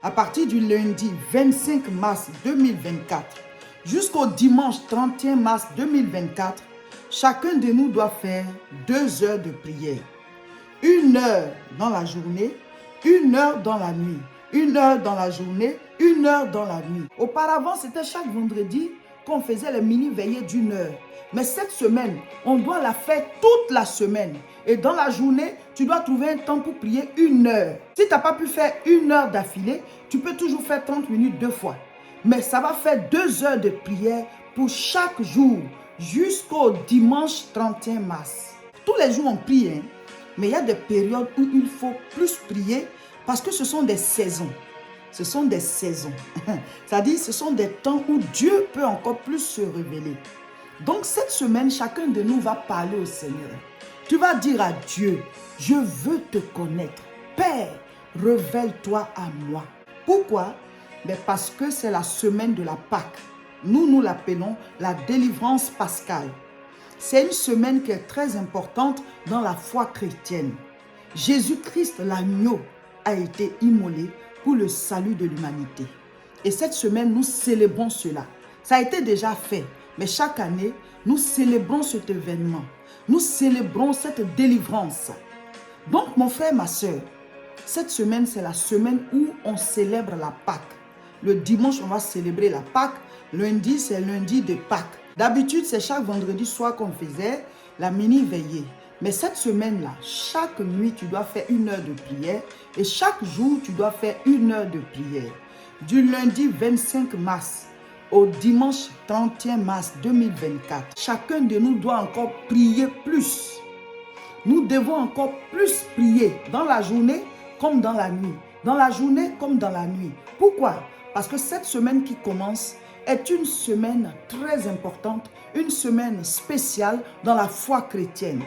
À partir du lundi 25 mars 2024 jusqu'au dimanche 31 mars 2024, chacun de nous doit faire 2 heures de prière. 1 heure dans la journée, 1 heure dans la nuit. 1 heure dans la journée, 1 heure dans la nuit. Auparavant, c'était chaque vendredi qu'on faisait les mini-veillées d'1 heure. Mais cette semaine, on doit la faire toute la semaine. Et dans la journée, tu dois trouver un temps pour prier 1 heure. Si tu n'as pas pu faire 1 heure d'affilée, tu peux toujours faire 30 minutes 2 fois. Mais ça va faire 2 heures de prière pour chaque jour jusqu'au dimanche 31 mars. Tous les jours, on prie, hein? Mais il y a des périodes où il faut plus prier parce que ce sont des saisons. Ce sont des saisons. C'est-à-dire, ce sont des temps où Dieu peut encore plus se révéler. Donc, cette semaine, chacun de nous va parler au Seigneur. Tu vas dire à Dieu, je veux te connaître. Père, révèle-toi à moi. Pourquoi? Mais parce que c'est la semaine de la Pâque. Nous l'appelons la délivrance pascale. C'est une semaine qui est très importante dans la foi chrétienne. Jésus-Christ, l'agneau, a été immolé pour le salut de l'humanité. Et cette semaine, nous célébrons cela. Ça a été déjà fait, mais chaque année, nous célébrons cet événement. Nous célébrons cette délivrance. Donc, mon frère, ma soeur, cette semaine, c'est la semaine où on célèbre la Pâque. Le dimanche, on va célébrer la Pâque. Lundi, c'est lundi de Pâques. D'habitude, c'est chaque vendredi soir qu'on faisait la mini-veillée. Mais cette semaine-là, chaque nuit, tu dois faire 1 heure de prière. Et chaque jour, tu dois faire 1 heure de prière. Du lundi 25 mars au dimanche 31 mars 2024, chacun de nous doit encore prier plus. Nous devons encore plus prier dans la journée comme dans la nuit. Dans la journée comme dans la nuit. Pourquoi? Parce que cette semaine qui commence est une semaine très importante, une semaine spéciale dans la foi chrétienne.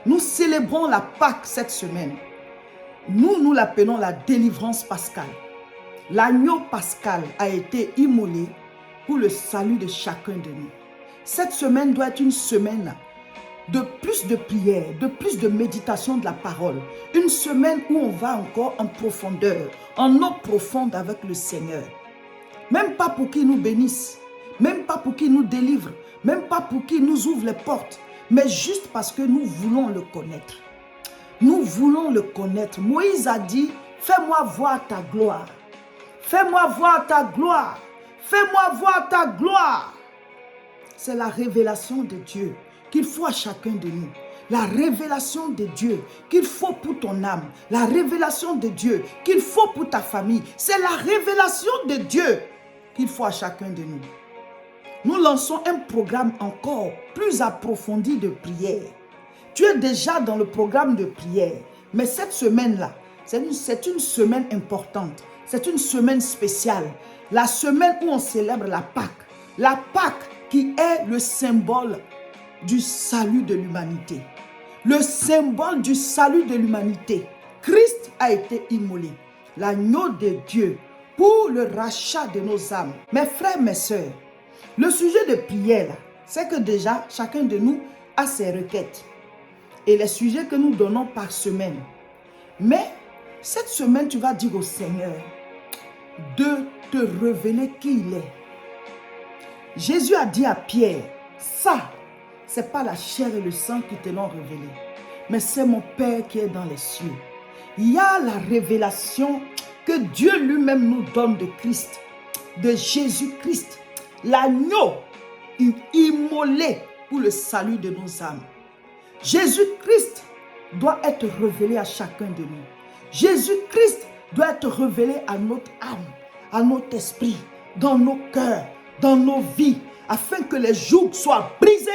Nous célébrons la Pâque cette semaine. Nous l'appelons la délivrance pascale. L'agneau pascal a été immolé pour le salut de chacun de nous. Cette semaine doit être une semaine de plus de prière, de plus de méditation de la parole. Une semaine où on va encore en profondeur, en eau profonde avec le Seigneur. Même pas pour qu'il nous bénisse, même pas pour qu'il nous délivre, même pas pour qu'il nous ouvre les portes, mais juste parce que nous voulons le connaître. Nous voulons le connaître. Moïse a dit, fais-moi voir ta gloire. Fais-moi voir ta gloire. Fais-moi voir ta gloire. C'est la révélation de Dieu qu'il faut à chacun de nous. La révélation de Dieu qu'il faut pour ton âme. La révélation de Dieu qu'il faut pour ta famille. C'est la révélation de Dieu qu'il faut à chacun de nous. Nous lançons un programme encore plus approfondi de prière. Tu es déjà dans le programme de prière. Mais cette semaine-là, c'est une semaine importante. C'est une semaine spéciale. La semaine où on célèbre la Pâque. La Pâque qui est le symbole du salut de l'humanité. Le symbole du salut de l'humanité. Christ a été immolé. L'agneau de Dieu pour le rachat de nos âmes. Mes frères, mes sœurs, le sujet de prière, c'est que déjà, chacun de nous a ses requêtes. Et les sujets que nous donnons par semaine. Mais cette semaine, tu vas dire au Seigneur de te révéler qui il est. Jésus a dit à Pierre, ça, ce n'est pas la chair et le sang qui te l'ont révélé, mais c'est mon Père qui est dans les cieux. Il y a la révélation que Dieu lui-même nous donne de Christ, de Jésus-Christ, l'agneau immolé pour le salut de nos âmes. Jésus-Christ doit être révélé à chacun de nous. Jésus-Christ doit être révélé à notre âme, à notre esprit, dans nos cœurs, dans nos vies, afin que les jougs soient brisés.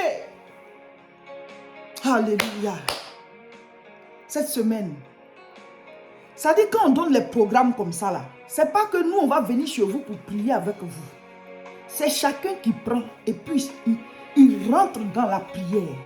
Alléluia. Cette semaine, ça dit quand on donne les programmes comme ça là, c'est pas que nous on va venir chez vous pour prier avec vous. C'est chacun qui prend et puis il rentre dans la prière.